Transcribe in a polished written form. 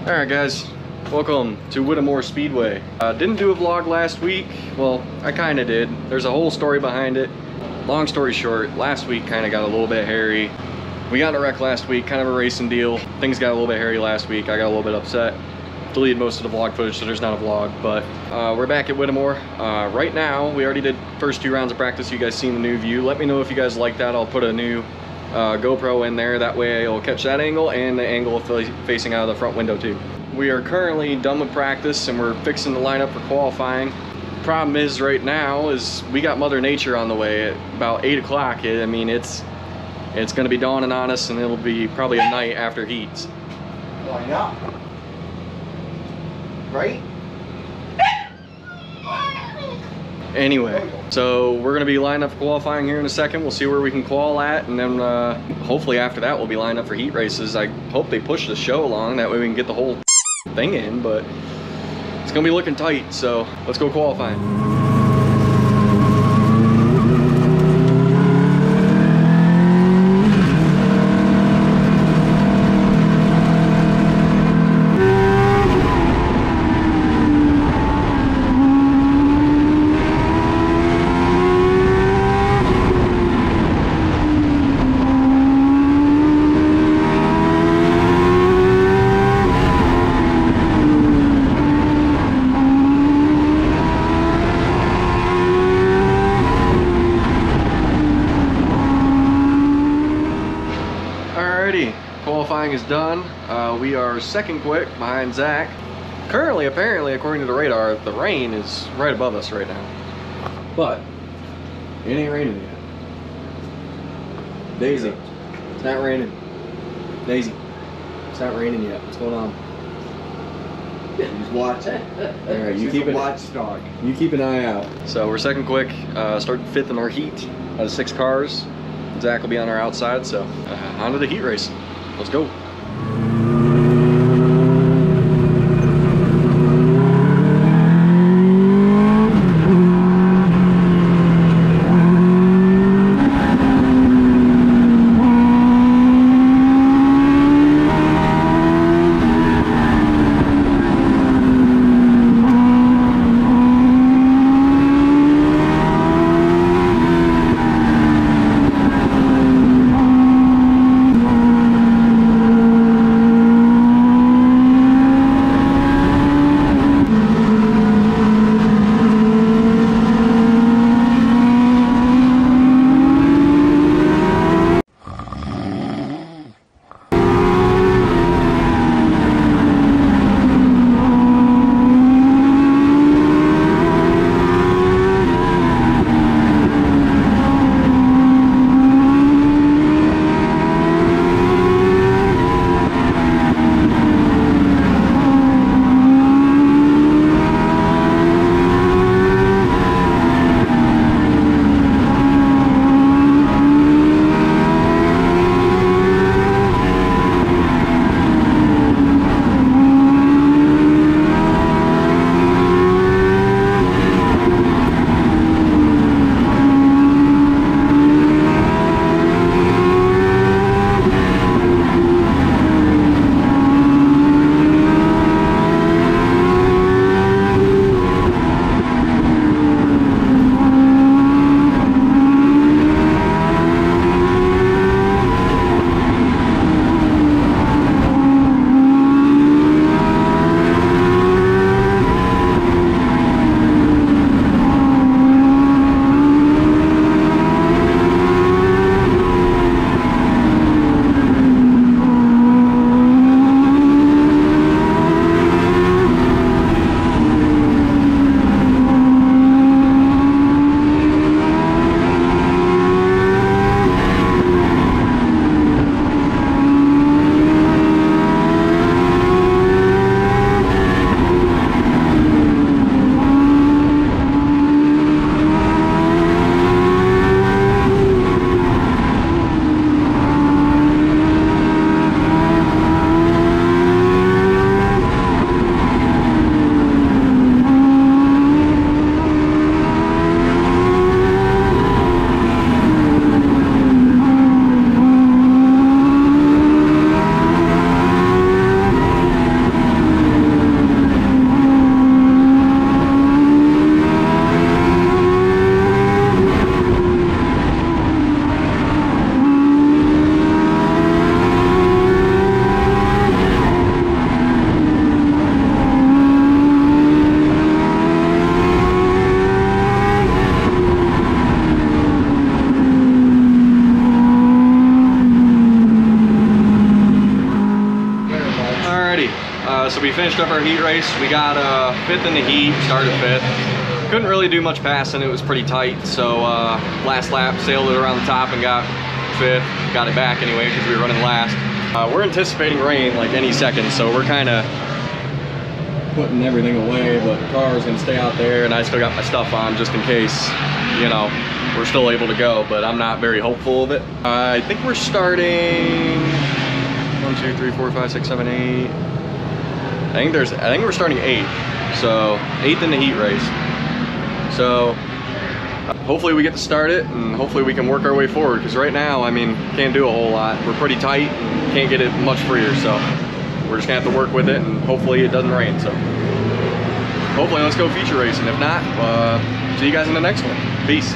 Alright guys, welcome to Whittemore Speedway. Didn't do a vlog last week. Well, I kinda did. There's a whole story behind it. Long story short, last week kinda got a little bit hairy. We got in a wreck last week, kind of a racing deal. Things got a little bit hairy last week. I got a little bit upset. Deleted most of the vlog footage, so there's not a vlog, but we're back at Whittemore. Right now, we already did first 2 rounds of practice. You guys seen the new view. Let me know if you guys like that. I'll put a new GoPro in there. That way it'll catch that angle and the angle facing out of the front window too. We are currently done with practice and we're fixing the lineup for qualifying. Problem is right now is we got Mother Nature on the way at about 8 o'clock. I mean, it's gonna be dawning on us and it'll be probably a night after heats. Why not? Right? Anyway, so we're gonna be lined up for qualifying here in a second. We'll see where we can qual at, and then hopefully after that we'll be lined up for heat races. I hope they push the show along, that way we can get the whole thing in, but it's gonna be looking tight, so let's go qualifying. Qualifying is done. We are second quick behind Zach. Currently, apparently, according to the radar, the rain is right above us right now. But it ain't raining yet. Daisy, it's not raining. Daisy, it's not raining yet. What's going on? He's watching. All right, you keep a watchdog. You keep an eye out. So we're second quick, starting 5th in our heat out of 6 cars. Zach will be on our outside, so on to the heat race. Let's go. we finished up our heat race. We got 5th in the heat, started 5th. Couldn't really do much passing, it was pretty tight. So last lap, sailed it around the top and got 5th. Got it back anyway because we were running last. We're anticipating rain like any second, so we're kind of putting everything away, but the car is gonna stay out there and I still got my stuff on just in case, you know, we're still able to go, but I'm not very hopeful of it. I think we're starting 1, 2, 3, 4, 5, 6, 7, 8. I think we're starting 8th. So 8th in the heat race. So hopefully we get to start it and hopefully we can work our way forward, because right now, I mean, can't do a whole lot. We're pretty tight and can't get it much freer, so we're just gonna have to work with it and hopefully it doesn't rain. So hopefully let's go feature racing. If not, see you guys in the next one. Peace.